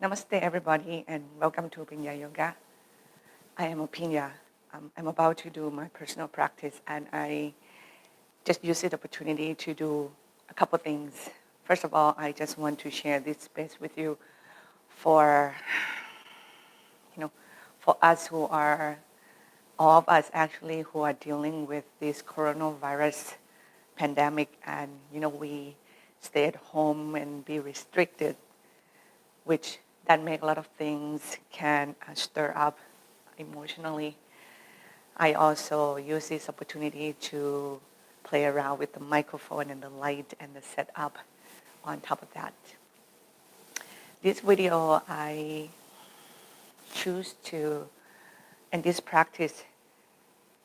Namaste, everybody, and welcome to Aphinya Yoga. I am Aphinya. I'm about to do my personal practice, and I just use the opportunity to do a couple things. First of all, I just want to share this space with you for, for us who are, all of us actually, who are dealing with this coronavirus pandemic, and we stay at home and be restricted, which that make a lot of things can stir up emotionally. I also use this opportunity to play around with the microphone and the light and the setup on top of that. This video I choose to, and this practice,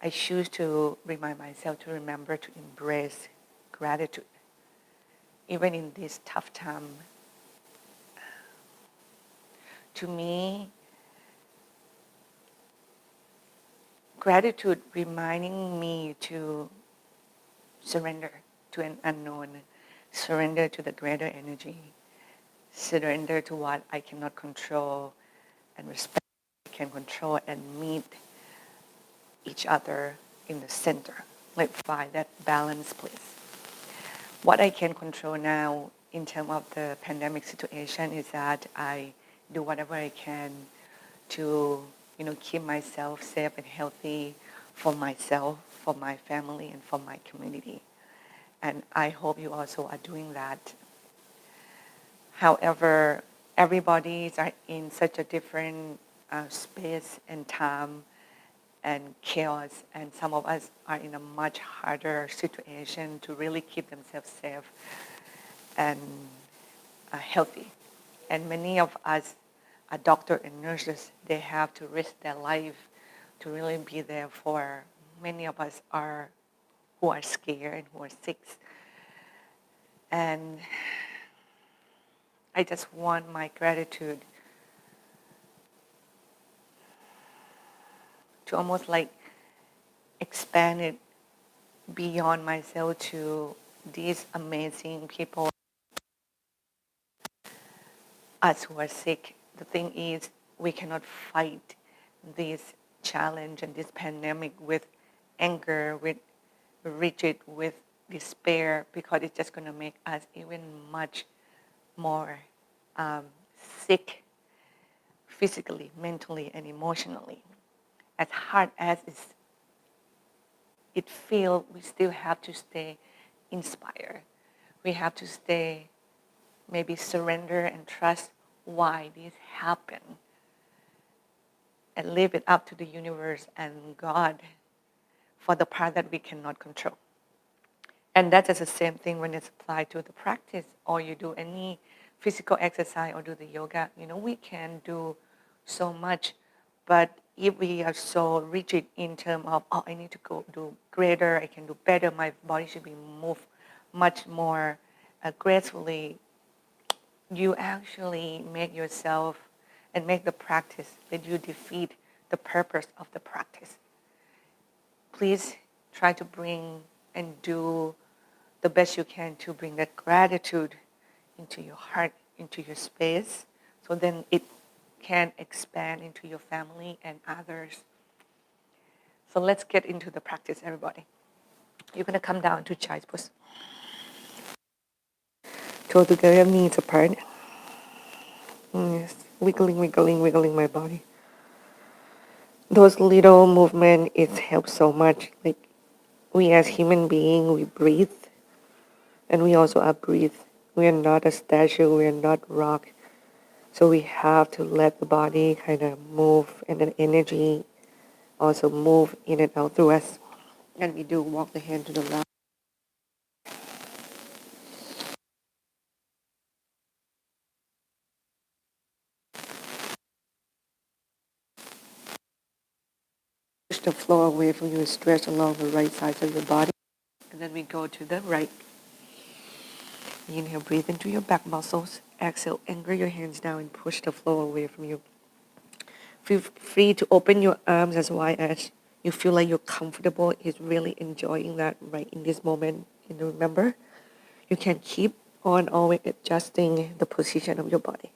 I choose to remind myself to remember to embrace gratitude. Even in this tough time, to me, gratitude reminding me to surrender to an unknown, surrender to the greater energy, surrender to what I cannot control, and respect what I can control, and meet each other in the center. Let's find that balance, please. What I can control now in terms of the pandemic situation is that I do whatever I can to keep myself safe and healthy for myself, for my family, and for my community. And I hope you also are doing that. However, everybody is in such a different space and time and chaos, and some of us are in a much harder situation to really keep themselves safe and healthy. And many of us are doctors and nurses. They have to risk their life to really be there for many of us who are scared and who are sick. And I just want my gratitude to almost like expand it beyond myself to these amazing people, us who are sick. The thing is, we cannot fight this challenge and this pandemic with anger, with rigid, with despair, because it's just going to make us even much more sick physically, mentally, and emotionally. As hard as it feels, we still have to stay inspired. We have to stay, maybe surrender and trust why this happened, and leave it up to the universe and God for the part that we cannot control. And that is the same thing when it's applied to the practice, or you do any physical exercise or do the yoga. We can do so much, but if we are so rigid in terms of, I need to go do greater, I can do better, my body should be moved much more gracefully, you actually make yourself and make the practice that you defeat the purpose of the practice. Please try to bring and do the best you can to bring that gratitude into your heart, into your space, so then it can expand into your family and others. So let's get into the practice, everybody. You're going to come down to child's pose. Toe together, knees apart. Yes, wiggling my body. Those little movements, it helps so much. Like, we as human beings, we breathe, and we also are breathe. We are not a statue, we are not rock. So we have to let the body kind of move, and the energy also move in and out through us. And we do walk the hand to the left. Push the floor away from you and stretch along the right side of your body. And then we go to the right. Inhale, breathe into your back muscles. Exhale, anchor your hands down and push the floor away from you. Feel free to open your arms as wide as you feel like you're comfortable, is really enjoying that right in this moment. And remember, you can keep on always adjusting the position of your body.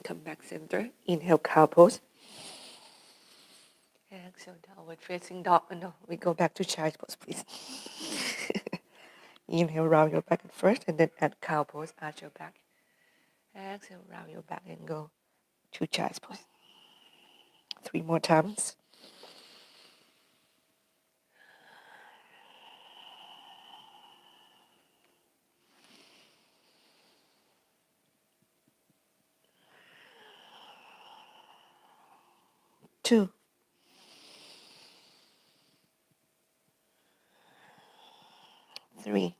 Come back center. Inhale, cow pose. Exhale, downward facing dog. No, we go back to child's pose, please. Inhale, round your back at first, and then add cow pose, arch your back. Exhale, round your back and go to child's pose. 3 more times. Two. 3.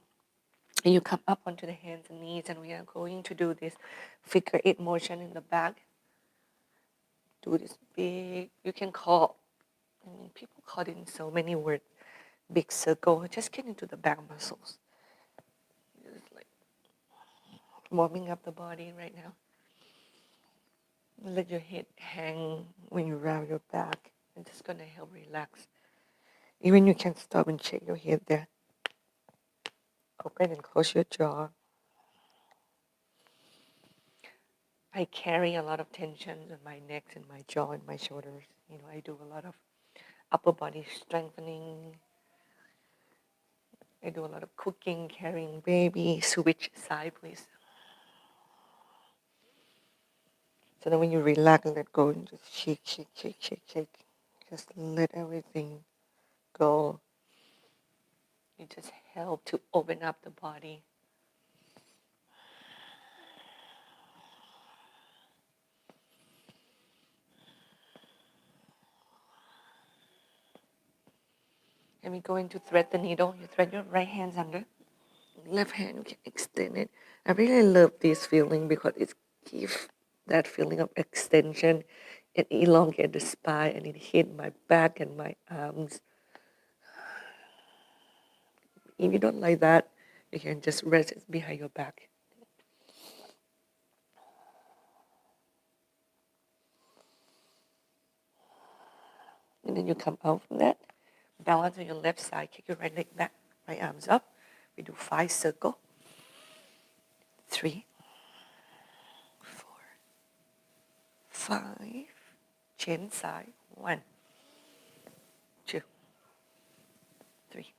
And you come up onto the hands and knees, and we are going to do this figure 8 motion in the back. Do this big, you can call, people call it in so many words, big circle. Just get into the back muscles. Just like warming up the body right now. Let your head hang when you round your back. It's just going to help relax. Even you can stop and shake your head there. Open and close your jaw. I carry a lot of tension on my neck and my jaw and my shoulders. I do a lot of upper body strengthening. I do a lot of cooking, carrying baby. Switch side, please. So then when you relax and let go, and just shake, shake, shake, shake, shake. Just let everything go. You just help to open up the body. And we going to thread the needle. You thread your right hands under. Left hand, you can extend it. I really love this feeling because it gives that feeling of extension. It elongates the spine and it hits my back and my arms. If you don't like that, you can just rest it behind your back. And then you come out from that. Balance on your left side. Kick your right leg back. Right arms up. We do 5 circles. 3, 4, 5. Chin side. 1, 2, 3,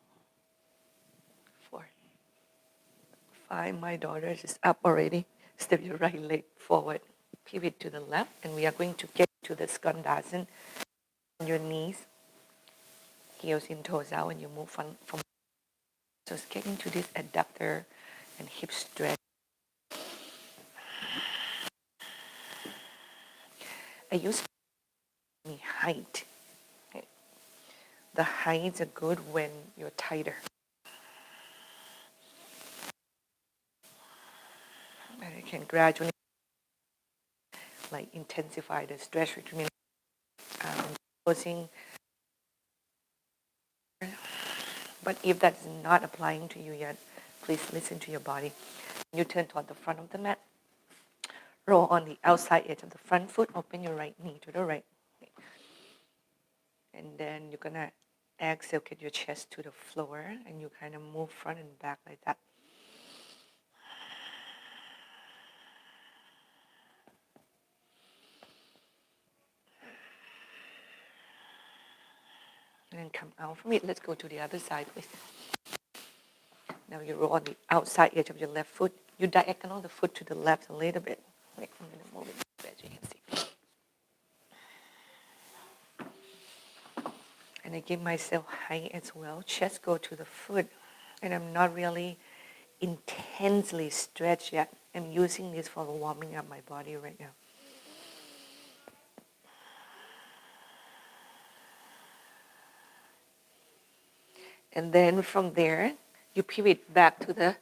4, 5. My daughter is up already. Step your right leg forward. Pivot to the left. And we are going to get to the Skandasana on your knees. Heels in, toes out, and you move from just get into this adductor and hip stretch. I use height. Okay. The heights are good when you're tighter. And you can gradually intensify the stretch between closing. But if that's not applying to you yet, please listen to your body. You turn toward the front of the mat. Roll on the outside edge of the front foot. Open your right knee to the right. And then you're going to exhale, get your chest to the floor, and you kind of move front and back like that. And then come out from it. Let's go to the other side, please. Now you roll on the outside edge of your left foot. You diagonal the foot to the left a little bit. Wait, I'm going to move it so that you can see. And I give myself height as well. Chest go to the foot. And I'm not really intensely stretched yet. I'm using this for warming up my body right now. And then from there, you pivot back to the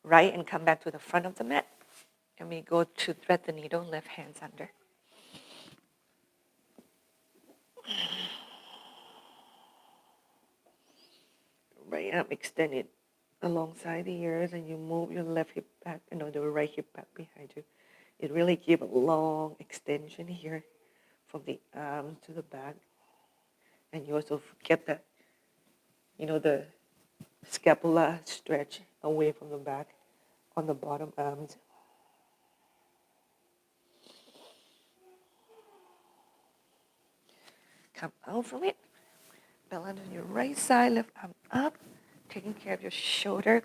right and come back to the front of the mat. And we go to thread the needle, left hands under. Right arm extended alongside the ears, and you move your left hip back, the right hip back behind you. It really gives a long extension here from the arms to the back. And you also get the, the scapula stretch away from the back on the bottom arms. Come out from it. Balance on your right side, left arm up. Taking care of your shoulder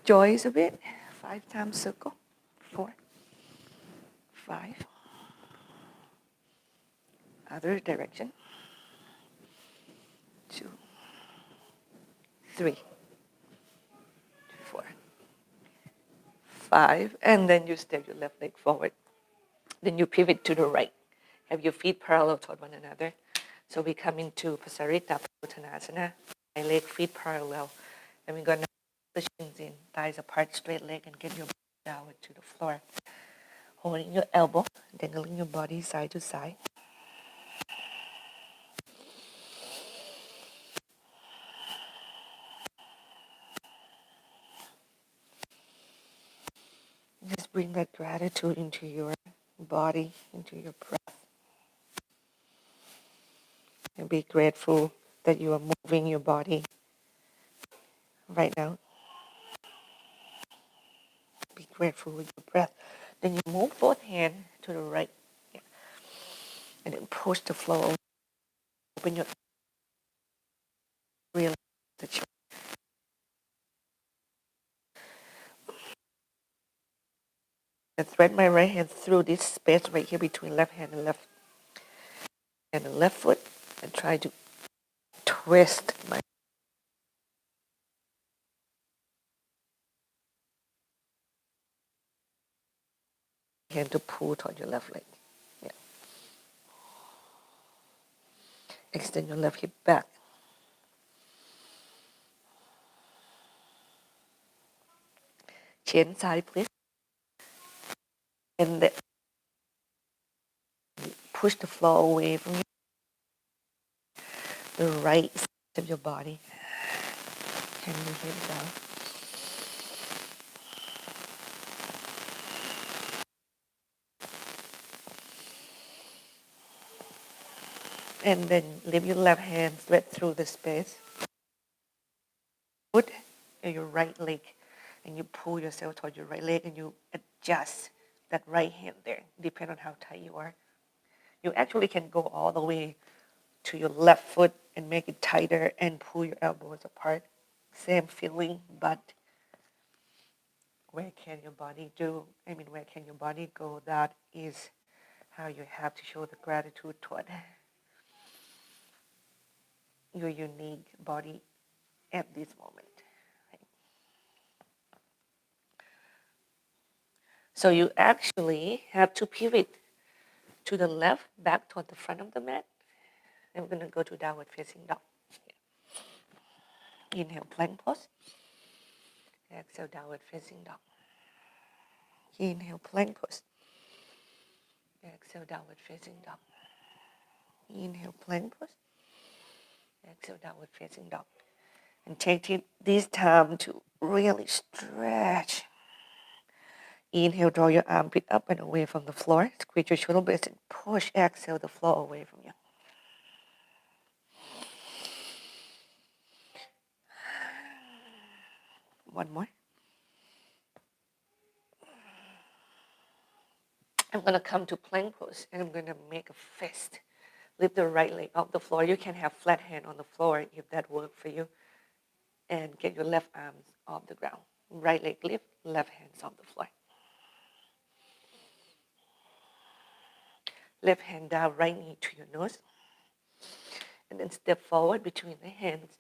joints a bit. 5 times circle. 4, 5. Other direction. 2, 3, 4, 5. And then you step your left leg forward. Then you pivot to the right. Have your feet parallel toward one another. So we come into Pasarita Uttanasana. My leg, feet parallel. And we're going to push the shins in, thighs apart, straight leg, and get your body downward to the floor. Holding your elbow, dangling your body side to side. Just bring that gratitude into your body, into your breath. And be grateful that you are moving your body right now. Be grateful with your breath. Then you move both hands to the right. Yeah. And then push the floor. Open your realize that you and thread my right hand through this space right here between left hand and the left foot and try to twist my hand to pull toward your left leg. Yeah. Extend your left hip back. Chin side, please. And then push the floor away from you. The right side of your body. Hand your head down. And then lift your left hand straight through the space. Put your right leg and you pull yourself toward your right leg and you adjust that right hand there, depending on how tight you are. You actually can go all the way to your left foot and make it tighter and pull your elbows apart. Same feeling, but where can your body where can your body go? That is how you have to show the gratitude toward your unique body at this moment. So you actually have to pivot to the left, back toward the front of the mat. And we're going to go to downward facing dog. Inhale, plank pose. Exhale, downward facing dog. Inhale, plank pose. Exhale, downward facing dog. Inhale, plank pose. Exhale, downward facing dog. And take this time to really stretch. Inhale, draw your armpit up and away from the floor. Squeeze your shoulder blades and push. Exhale the floor away from you. One more. I'm going to come to plank pose and I'm going to make a fist. Lift the right leg off the floor. You can have flat hand on the floor if that works for you. And get your left arms off the ground. Right leg lift, left hands off the floor. Left hand down, right knee to your nose. And then step forward between the hands.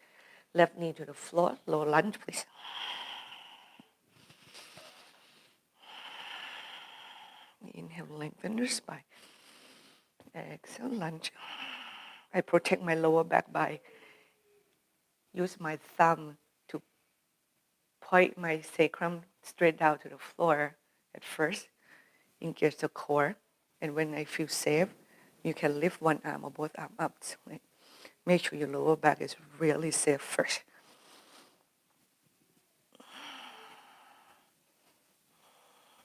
Left knee to the floor, low lunge, please. Inhale, lengthen your spine. Exhale, lunge. I protect my lower back by use my thumb to point my sacrum straight down to the floor at first. Engage the core. And when I feel safe, you can lift one arm or both arms up. So make sure your lower back is really safe first.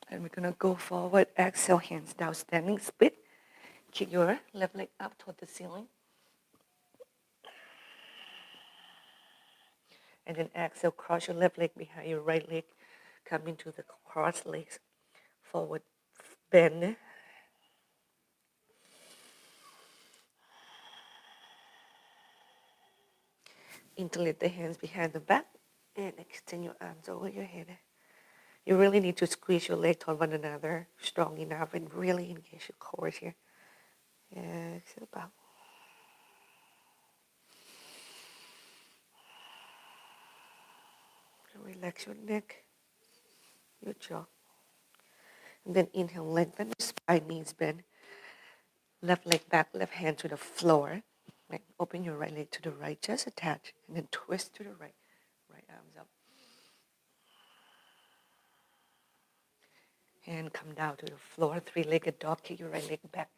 And we're going to go forward. Exhale, hands down, standing split. Kick your left leg up toward the ceiling. And then exhale, cross your left leg behind your right leg. Come into the cross legs. Forward bend. Interlace the hands behind the back and extend your arms over your head. You really need to squeeze your legs toward one another strong enough and really engage your core here. Exhale, bow. Relax your neck, your jaw. And then inhale, lengthen your spine, knees bend. Left leg back, left hand to the floor. Right. Open your right leg to the right, just attach, and then twist to the right. Right arms up. And come down to the floor, three-legged dog. Kick your right leg back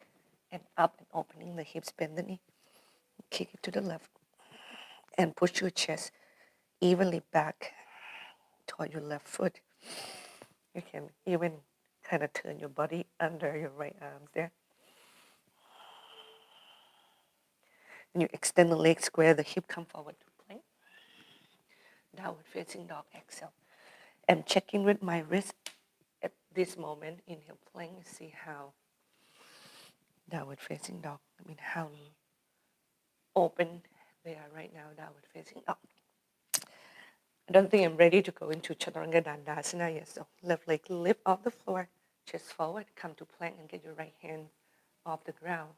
and up and opening the hips, bend the knee. Kick it to the left. And push your chest evenly back toward your left foot. You can even kind of turn your body under your right arms there. And you extend the leg, square the hip, come forward to plank. Downward facing dog, exhale. And check in with my wrist at this moment. Inhale, plank, see how downward facing dog, how open they are right now, downward facing dog. I don't think I'm ready to go into Chaturanga Dandasana yet, so left leg lift off the floor, chest forward, come to plank and get your right hand off the ground.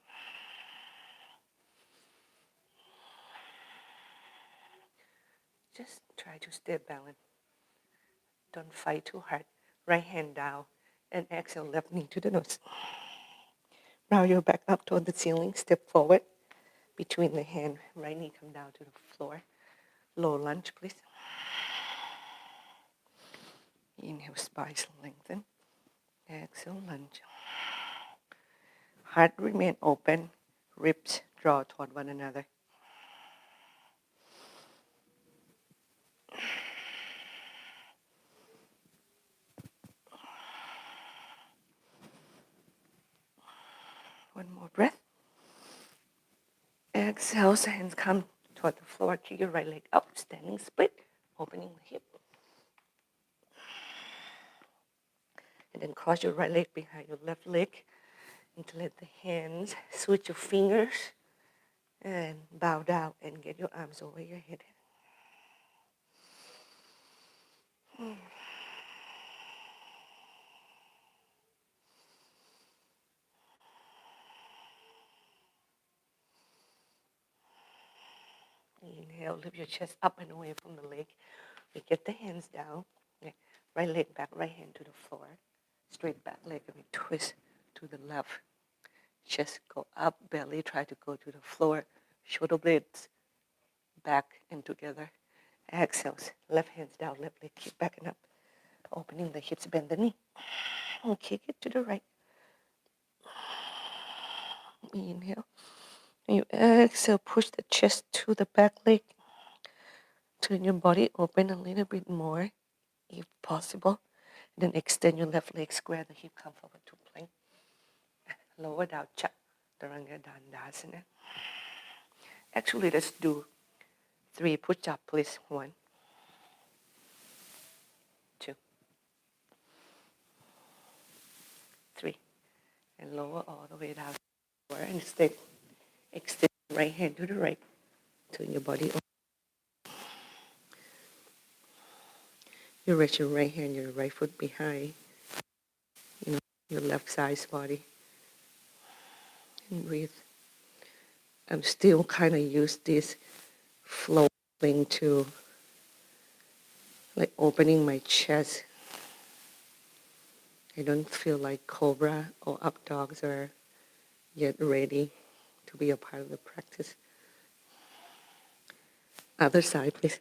Just try to stay balanced. Don't fight too hard. Right hand down and exhale, left knee to the nose. Round your back up toward the ceiling, step forward. Between the hand, right knee come down to the floor. Low lunge, please. Inhale, spine lengthen. Exhale, lunge. Heart remain open. Ribs draw toward one another. One more breath. Exhale, hands come toward the floor. Kick your right leg up, standing split, opening the hip. And then cross your right leg behind your left leg. Interlace the hands, switch your fingers, and bow down and get your arms over your head. Inhale, lift your chest up and away from the leg. We get the hands down. Right leg back, right hand to the floor. Straight back leg, and we twist to the left. Chest go up, belly try to go to the floor. Shoulder blades back and together. Exhale, left hands down, left leg keep back and up. Opening the hips, bend the knee. And kick it to the right. Inhale. And you exhale, push the chest to the back leg. Turn your body open a little bit more, if possible. Then extend your left leg, square the hip, come forward to plank. Lower down, Chaturanga Dandasana. Actually, let's do 3 push-ups, please. 1, 2, 3. And lower all the way down. And stay. Extend right hand to the right. Turn your body over. You raise your right hand, your right foot behind, your left side's body. And breathe. I'm still kind of use this flow thing to like opening my chest. I don't feel like cobra or up dogs are yet ready to be a part of the practice. Other side, please.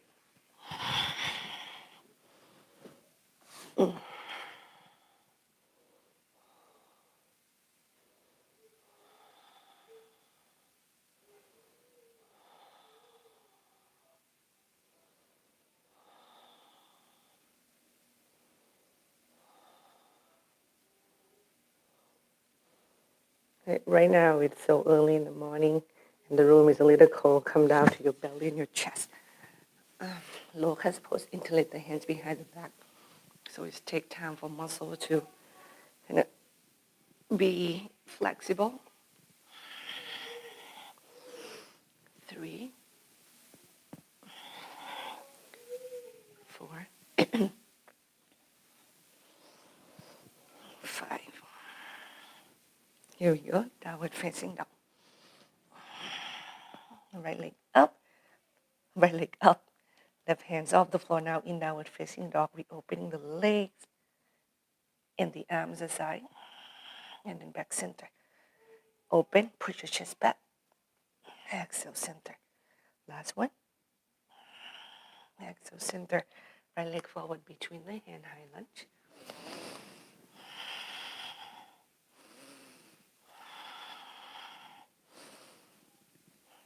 Right now, it's so early in the morning, and the room is a little cold. Come down to your belly and your chest. Locust pose, interlace the hands behind the back. So it's take time for muscle to kind of be flexible. 3, Here we go, downward facing dog. Right leg up, right leg up. Left hands off the floor now in downward facing dog. We opening the legs and the arms aside. And then back center. Open, push your chest back. Exhale, center. Last one. Exhale, center. Right leg forward between the hand, high lunge.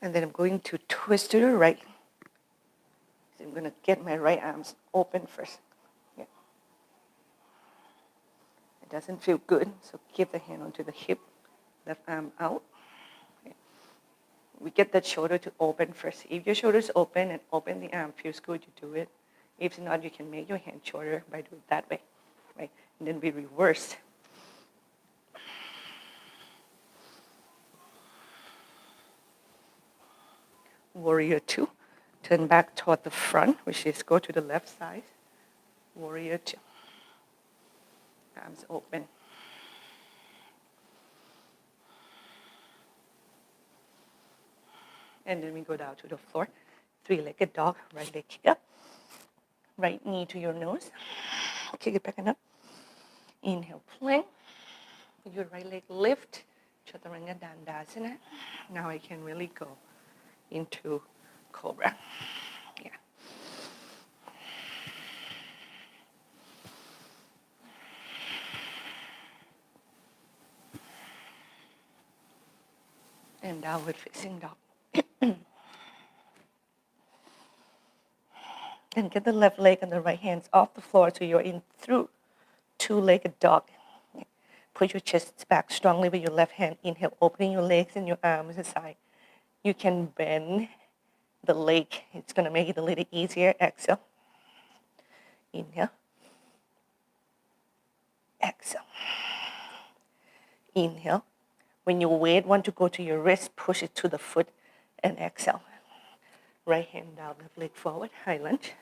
And then I'm going to twist to the right. So I'm going to get my right arms open first. Yeah. It doesn't feel good, so keep the hand onto the hip. Left arm out. Okay. We get that shoulder to open first. If your shoulder is open and open the arm feels good, you do it. If not, you can make your hand shorter by doing it that way. Right? And then we reverse. Warrior 2. Turn back toward the front, which is go to the left side. Warrior 2. Arms open. And then we go down to the floor. Three-legged dog, right leg kick up. Right knee to your nose. Kick it back and up. Inhale, plank. Your right leg lift. Chaturanga Dandasana. Now I can really go into Cobra. Yeah. And downward facing dog. And get the left leg and the right hands off the floor so you're in through two-legged dog. Push your chest back strongly with your left hand. Inhale, opening your legs and your arms aside. You can bend the leg. It's going to make it a little easier. Exhale. Inhale. Exhale. Inhale. When your weight want to go to your wrist, push it to the foot and exhale. Right hand down, left leg forward, high lunge.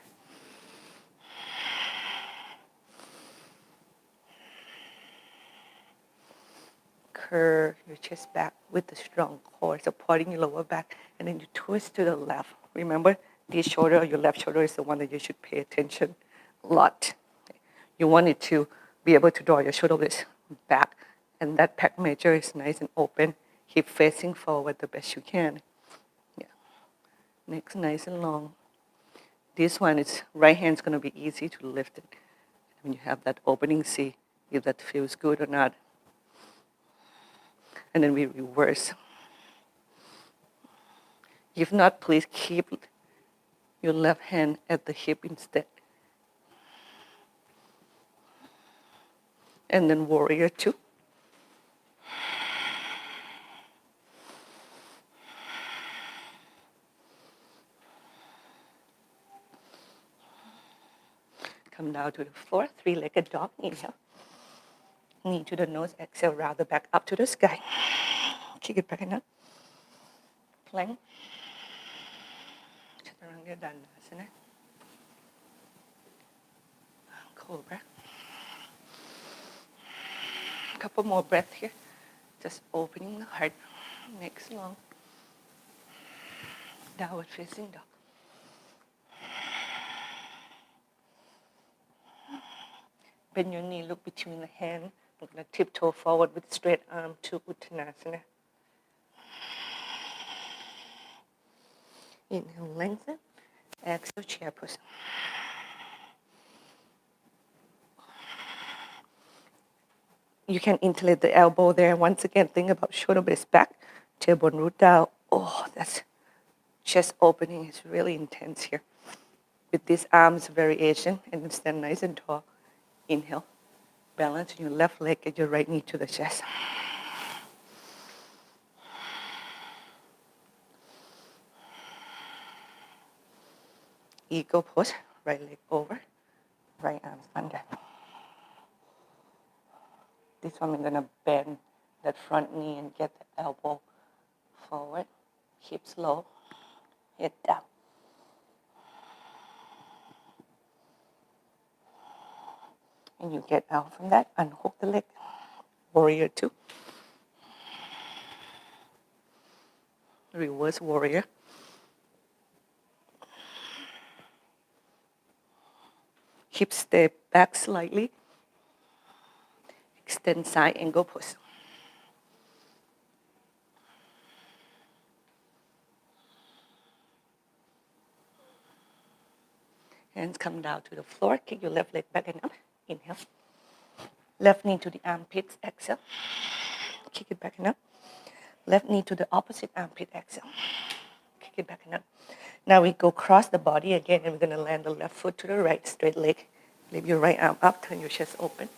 Curve your chest back with the strong core, supporting your lower back, and then you twist to the left. Remember, this shoulder, your left shoulder, is the one that you should pay attention a lot. You want it to be able to draw your shoulder blades back, and that pec major is nice and open, hip facing forward the best you can. Yeah. Next, nice and long. This one is right hand's going to be easy to lift it. When you have that opening, see if that feels good or not. And then we reverse. If not, please keep your left hand at the hip instead. And then warrior 2. Come down to the floor, three-legged dog, inhale. Knee to the nose, exhale, round the back up to the sky. Kick it back and up. Plank. Chaturanga Dandasana. Cobra. A couple more breaths here. Just opening the heart. Next long. Downward facing dog. Bend your knee, look between the hand. I'm going to tiptoe forward with straight arm to Uttanasana. Inhale, lengthen. Exhale, chair pose. You can interlate the elbow there. Once again, think about shoulder blades back, tailbone root down. Oh, that's chest opening is really intense here. With these arms variation, and then stand nice and tall. Inhale. Balance your left leg and your right knee to the chest. Eagle pose, right leg over, right arms under. This one I'm going to bend that front knee and get the elbow forward, hips low, head down. And you get out from that, unhook the leg, warrior 2. Reverse warrior. Hip step back slightly. Extend side angle pose. Hands come down to the floor. Kick your left leg back and up. Inhale. Left knee to the armpits. Exhale. Kick it back and up. Left knee to the opposite armpit. Exhale. Kick it back and up. Now we go cross the body again, and we're going to land the left foot to the right, straight leg. Lift your right arm up, turn your chest open.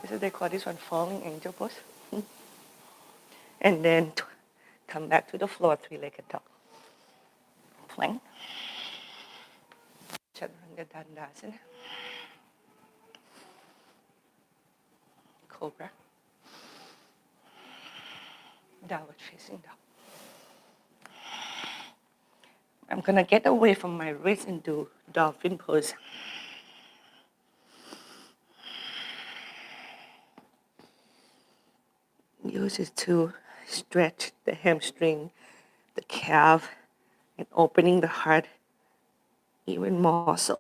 This is, they call this one falling angel pose. And then come back to the floor, three-legged dog. Plank. Chaturanga Dandasana. Cobra. Downward facing dog. I'm going to get away from my wrist into dolphin pose. Use it to stretch the hamstring, the calf, and opening the heart even more so.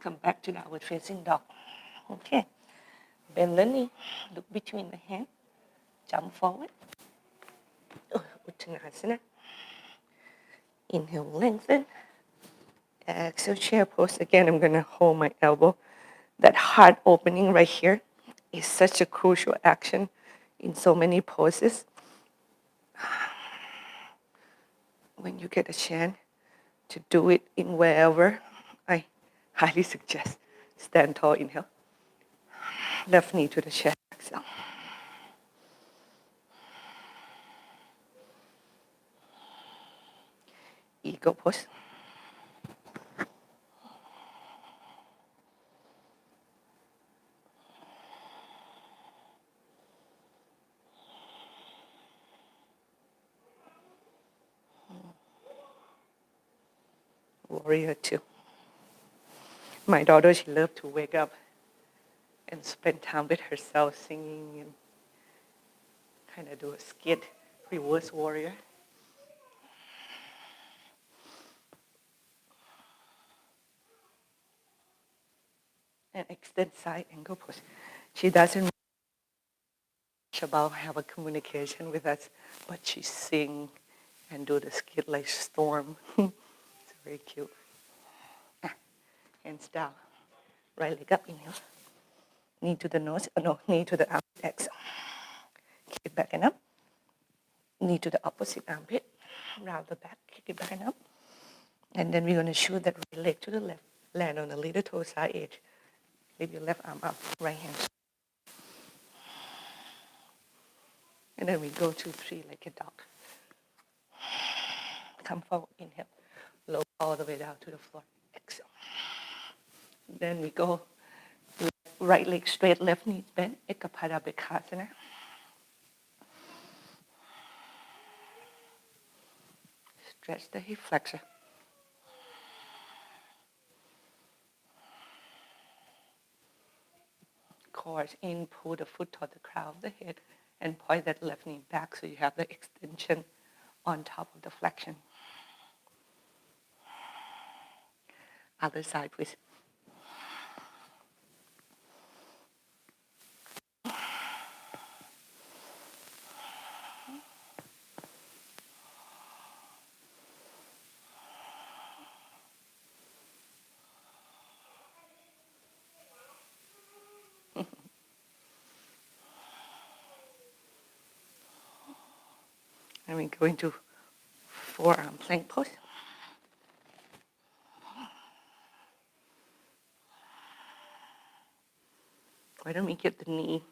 Come back to downward facing dog. Okay. Bend the knee, look between the hands, jump forward. Uttanasana. Inhale, lengthen. Exhale, chair pose. Again, I'm going to hold my elbow. That heart opening right here is such a crucial action in so many poses. When you get a chance to do it in wherever, I highly suggest stand tall, inhale. Left knee to the chest, exhale. Eagle pose. Warrior two. My daughter, she loved to wake up and spend time with herself singing and kind of do a skit, reverse warrior. And extend side angle pose. She doesn't much about have a communication with us, but she sing and do the skit like Storm. It's very cute. Hands down. Right leg up, inhale. Knee to the nose, knee to the armpit, exhale. Kick it back and up. Knee to the opposite armpit. Round the back, kick it back and up. And then we're going to shoot that right leg to the left. Land on the little toe side edge. Lift your left arm up, right hand. And then we go to three-legged dog. Come forward, inhale. Lower all the way down to the floor. Exhale. Then we go right leg straight, left knee bent. Ekapada Bekasana. Stretch the hip flexor. Course in, pull the foot toward the crown of the head and point that left knee back so you have the extension on top of the flexion. Other side, please. And we go into forearm plank pose. Why don't we get the knee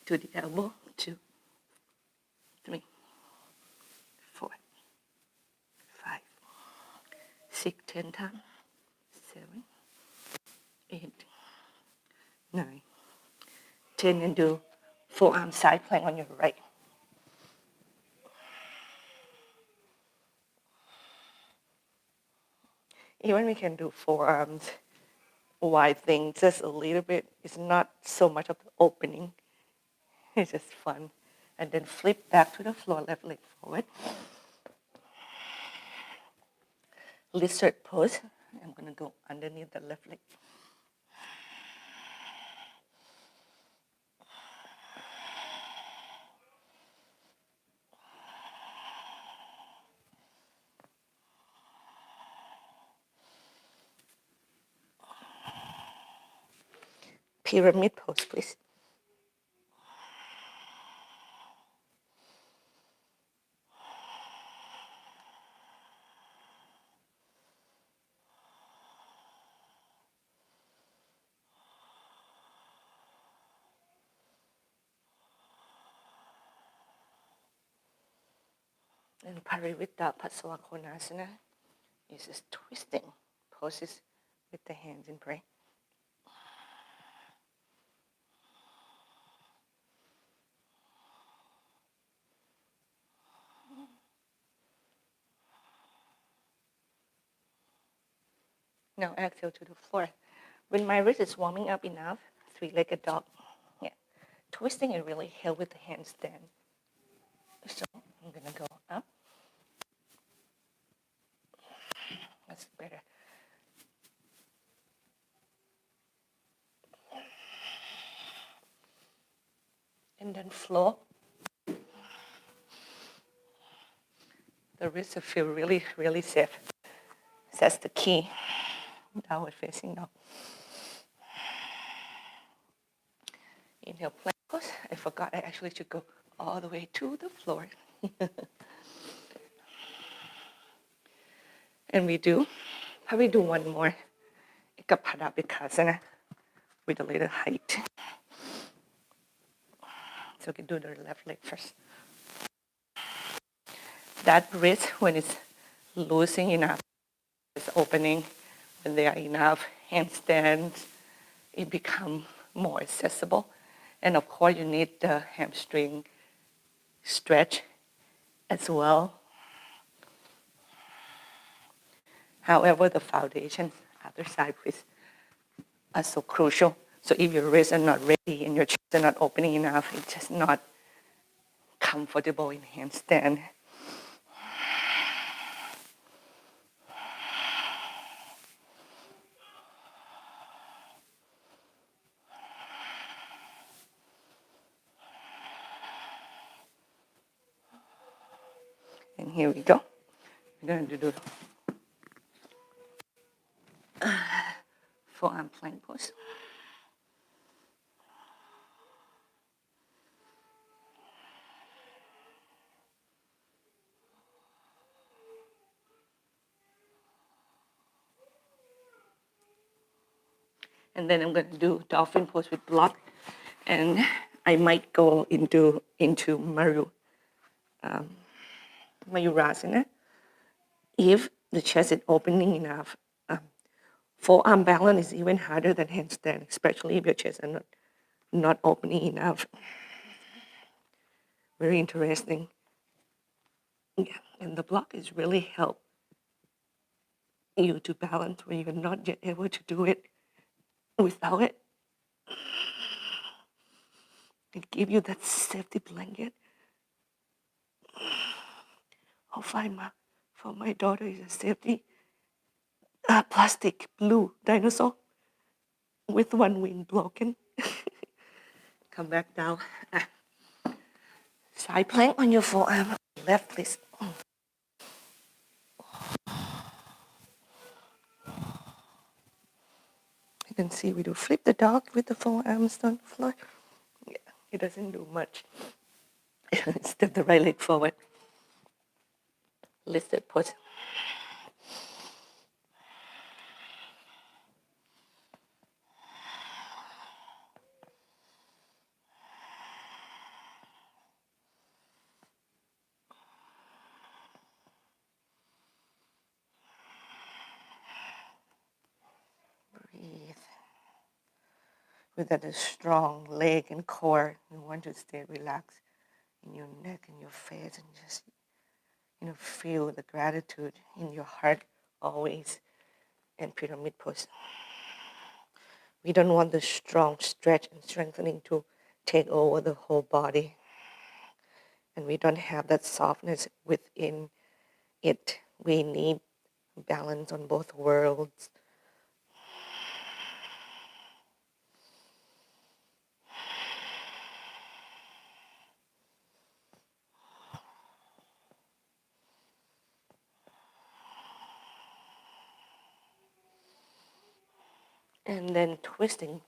to the elbow? 2, 3, 4, 5, 6, 10 times. 7, 8, 9, 10, and do forearm side plank on your right. Even we can do forearms, wide thing, just a little bit. It's not so much of the opening. It's just fun. And then flip back to the floor, left leg forward. Lizard pose. I'm going to go underneath the left leg. Pyramid pose, please. And Parivitta Pasvakonasana is just twisting poses with the hands in prayer. Now exhale to the floor. When my wrist is warming up enough, three-legged dog. Yeah. Twisting it really helps with the handstand. So I'm gonna go up. That's better. And then flow. The wrists feel really, really safe. That's the key. Downward facing dog. Inhale, plank pose. I forgot I actually should go all the way to the floor. And we do. Probably do one more. Ekapadabhikasana with a little height. So we can do the left leg first. That wrist, when it's loosening enough, it's opening, when there are enough handstands, it becomes more accessible. And of course, you need the hamstring stretch as well. However, the foundation, other side, please, are so crucial. So if your wrists are not ready and your chest are not opening enough, it's just not comfortable in handstand. And here we go. We're going to do forearm plank pose. And then I'm going to do dolphin pose with block. And I might go into Mayurasana. If the chest is opening enough, forearm balance is even harder than handstand, especially if your chest are not opening enough. Very interesting. Yeah, and the block is really help you to balance when you're not yet able to do it without it. It gives you that safety blanket. I'll find for my daughter is a safety plastic blue dinosaur with one wing broken. Come back down. Side plank on your forearm. Left, please. You can see we do flip the dog with the forearms on the floor. Yeah, it doesn't do much. Step the right leg forward. Lizard pose. Breathe. With that strong leg and core, you want to stay relaxed in your neck and your face and just feel the gratitude in your heart always. and pyramid pose. We don't want the strong stretch and strengthening to take over the whole body. And we don't have that softness within it. We need balance on both worlds. And then twisting.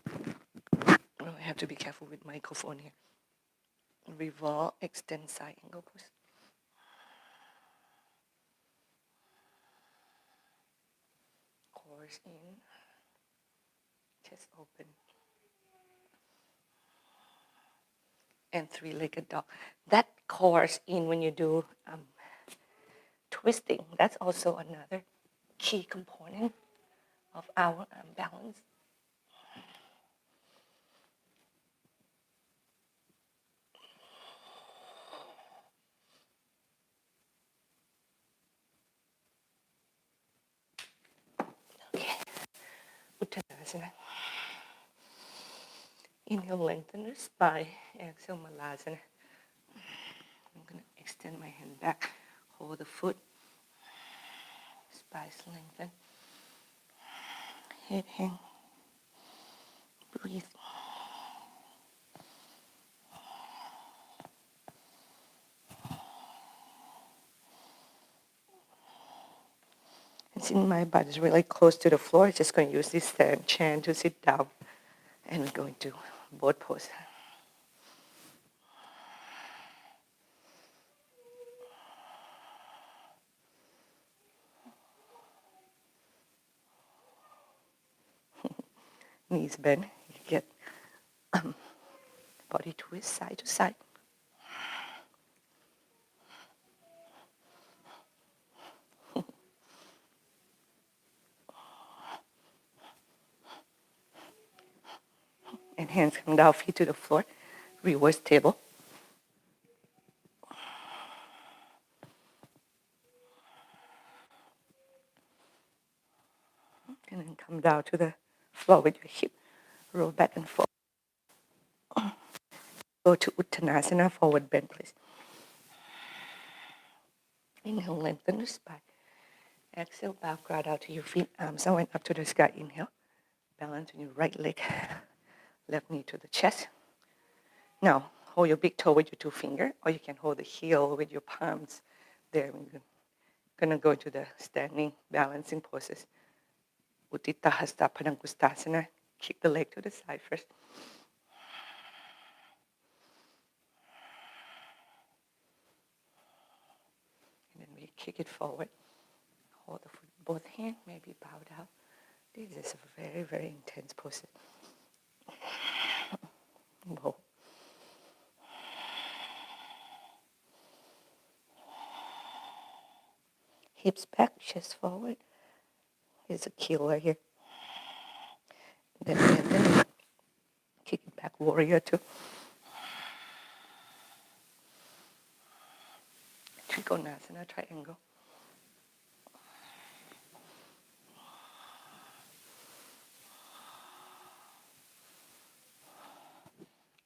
Oh, I have to be careful with microphone here. Revolve, extend side angle pose. Cores in, chest open. And three-legged dog. That cores in when you do twisting. That's also another key component of our balance. Okay, Uttanasana. Inhale, lengthen the spine. Exhale, Malasana. I'm going to extend my hand back. Hold the foot. Spine lengthen. Head hang. Breathe. And since my butt is really close to the floor, I'm just going to use this stand chair to sit down. And we're going to boat pose. Knees bend. You get body twist side to side. And hands come down, feet to the floor. Reverse table. And then come down to the floor with your hip. Roll back and forth. Go to Uttanasana, forward bend, please. Inhale, lengthen the spine. Exhale, bow, crowd out to your feet. Arms went up to the sky. Inhale. Balance on your right leg. Left knee to the chest. Now, hold your big toe with your two fingers, or you can hold the heel with your palms. There, we're going to go into the standing balancing poses. Utthita Hasta Padangustasana. Kick the leg to the side first. And then we kick it forward. Hold the foot, both hands, maybe bow down. This is a very, very intense pose. Whoa. Hips back, chest forward. Here's a killer here. Then bend the knee. Kick it back, warrior two. Trikonasana, triangle.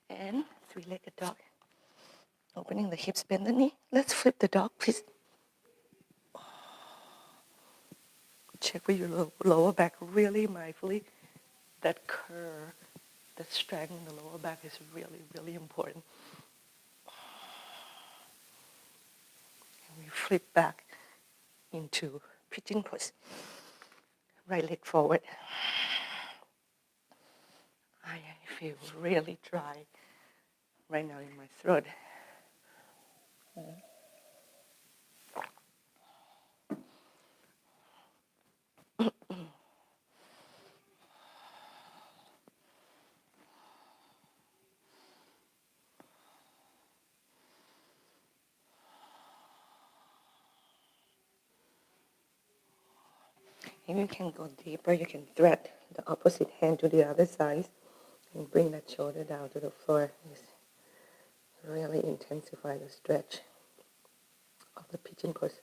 And three-legged dog. Opening the hips, bend the knee. Let's flip the dog, please. Check with your lower back really mindfully. That curve, that strength in the lower back is really, really important. And we flip back into pigeon pose. Right leg forward. I feel really dry right now in my throat. If you can go deeper, you can thread the opposite hand to the other side and bring that shoulder down to the floor. Just really intensify the stretch of the pigeon pose.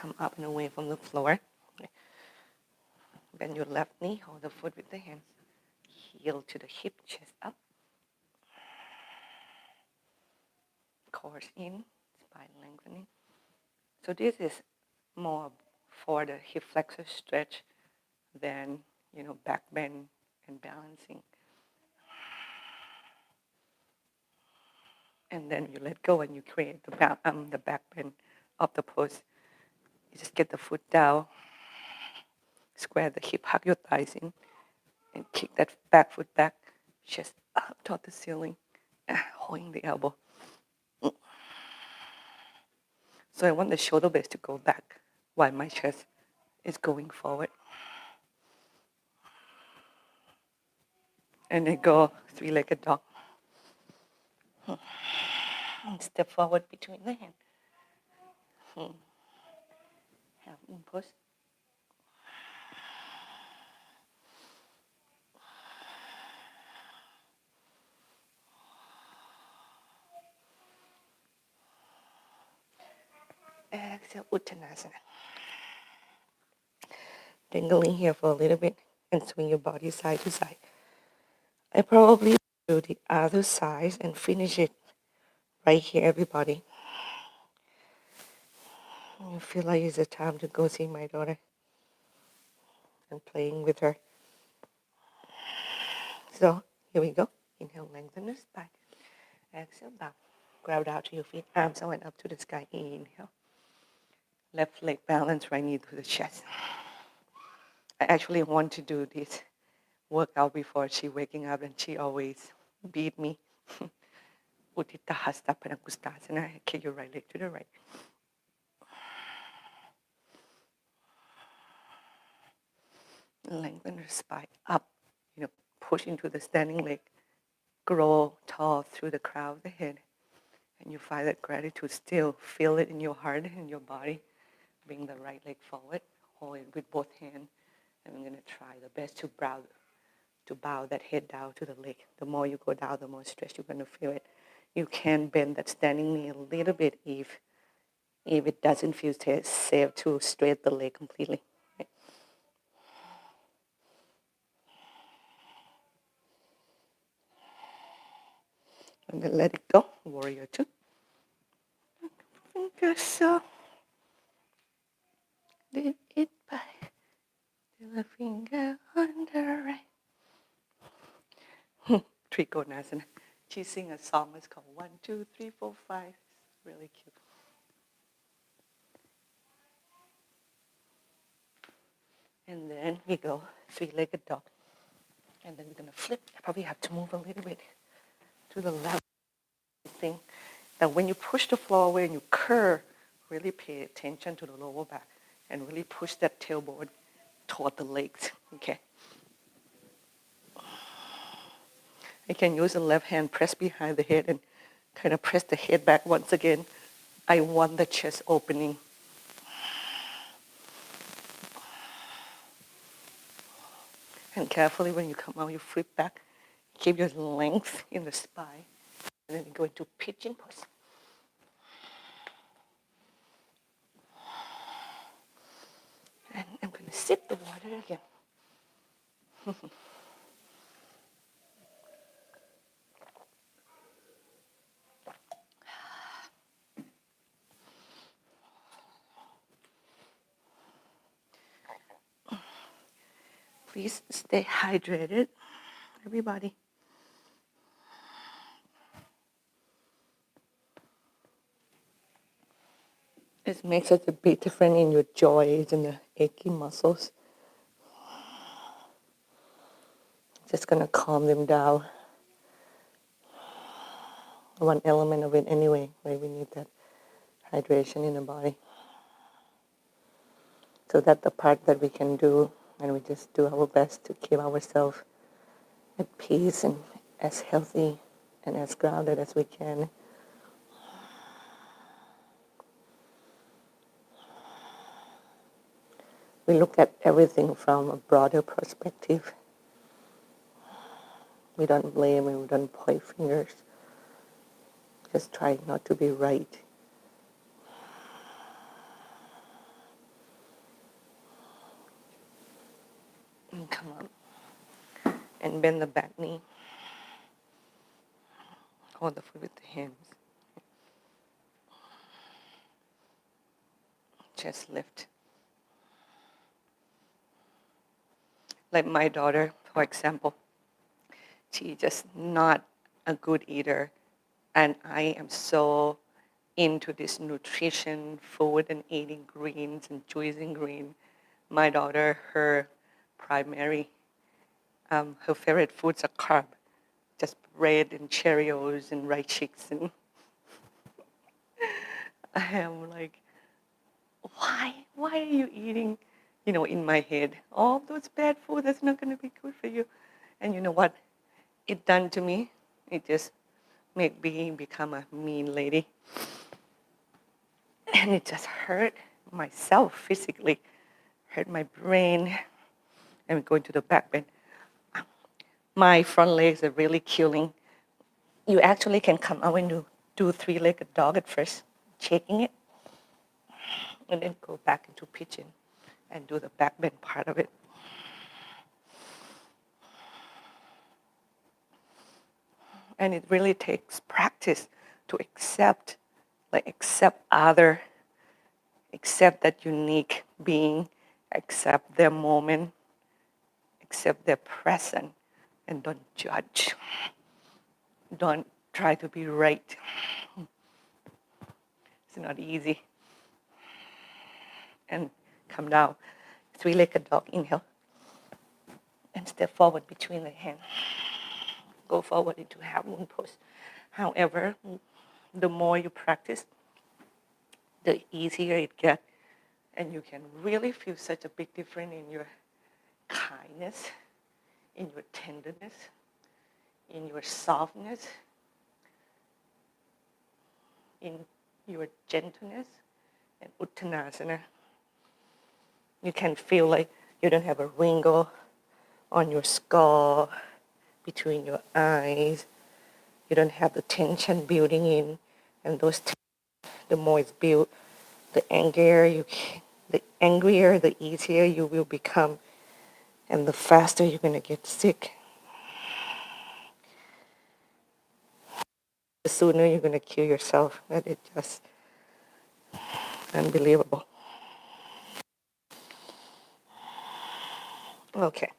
come up and away from the floor. Bend your left knee, hold the foot with the hands. Heel to the hip, chest up. Core in, spine lengthening. So this is more for the hip flexor stretch than, back bend and balancing. And then you let go and you create the back bend of the pose. You just get the foot down, square the hip, hug your thighs in, and kick that back foot back, chest up toward the ceiling, holding the elbow. So I want the shoulder blades to go back while my chest is going forward. And then go three-legged dog. And step forward between the hands. Have pose. Exhale, Uttanasana. Dangling here for a little bit and swing your body side to side. I probably do the other side and finish it right here, everybody. I feel like it's a time to go see my daughter and playing with her. So here we go. Inhale, lengthen the spine. Exhale, bow. Ground out to your feet, arms out and up to the sky. Inhale. Left leg balance, right knee to the chest. I actually want to do this workout before she waking up, and she always beat me. Uttita Hasta Padangustasana. Kick your right leg to the right. Lengthen the spine up. Push into the standing leg. Grow tall through the crown of the head. And you find that gratitude still. Feel it in your heart and your body. Bring the right leg forward. Hold it with both hands. And I'm going to try the best to bow that head down to the leg. The more you go down, the more stretch you're going to feel it. You can bend that standing knee a little bit if it doesn't feel safe to straighten the leg completely. Okay. And then let it go. Warrior two. Fingers so. Did it by the finger on the right. Trikonasana. She sing a song. It's called 1, 2, 3, 4, 5. It's really cute. And then we go three-legged dog. And then we're going to flip. I probably have to move a little bit to the left. Thing that when you push the floor away and you curve, really pay attention to the lower back and really push that tailbone toward the legs. Okay. I can use the left hand, press behind the head and kind of press the head back once again. I want the chest opening. And carefully when you come out, you flip back. Keep your length in the spine. And then you go into pigeon pose. And I'm going to sip the water again. Please stay hydrated, everybody. It makes such a big difference in your joints and the achy muscles. Just going to calm them down. One element of it anyway, where we need that hydration in the body. So that's the part that we can do, and we just do our best to keep ourselves at peace and as healthy and as grounded as we can. We look at everything from a broader perspective. We don't blame and we don't point fingers. Just try not to be right. And bend the back knee. Hold the foot with the hands. Chest lift. Like my daughter, for example, she's just not a good eater. And I am so into this nutrition, food, and eating greens and juicing green. My daughter, her primary, her favorite foods are carb, just bread and Cheerios and rice chicks. And I am like, why are you eating, in my head, all those bad food that's not going to be good for you? And you know what it done to me? It just made me become a mean lady. And it just hurt myself physically, hurt my brain. And going to the back bend. My front legs are really killing. You actually can come out and do three-legged dog at first, shaking it, and then go back into pigeon and do the back bend part of it. And it really takes practice to accept other, accept that unique being, accept their moment, accept their present, and don't judge. Don't try to be right. It's not easy. And come down. Three-legged dog, inhale. And step forward between the hands. Go forward into half moon pose. However, the more you practice, the easier it gets. And you can really feel such a big difference in your kindness, in your tenderness, in your softness, in your gentleness, and Uttanasana. You can feel like you don't have a wrinkle on your skull, between your eyes. You don't have the tension building in, and the more it's built, the angrier, the easier you will become, and the faster you're going to get sick. The sooner you're going to kill yourself. That is just unbelievable. Okay.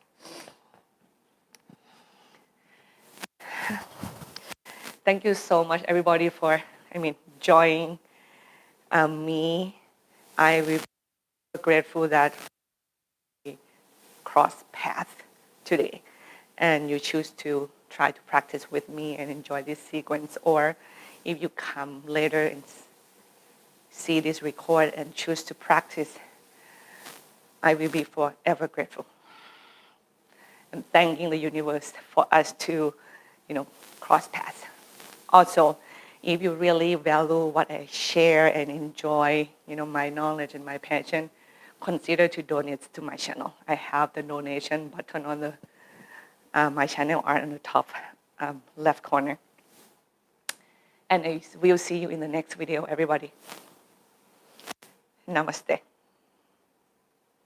Thank you so much, everybody, for joining me. I will be grateful that we crossed paths today, and you choose to try to practice with me and enjoy this sequence. Or if you come later and see this record and choose to practice, I will be forever grateful. And thanking the universe for us to, cross paths. Also, if you really value what I share and enjoy, my knowledge and my passion, consider to donate to my channel. I have the donation button on my channel are on the top left corner. And I will see you in the next video, everybody. Namaste.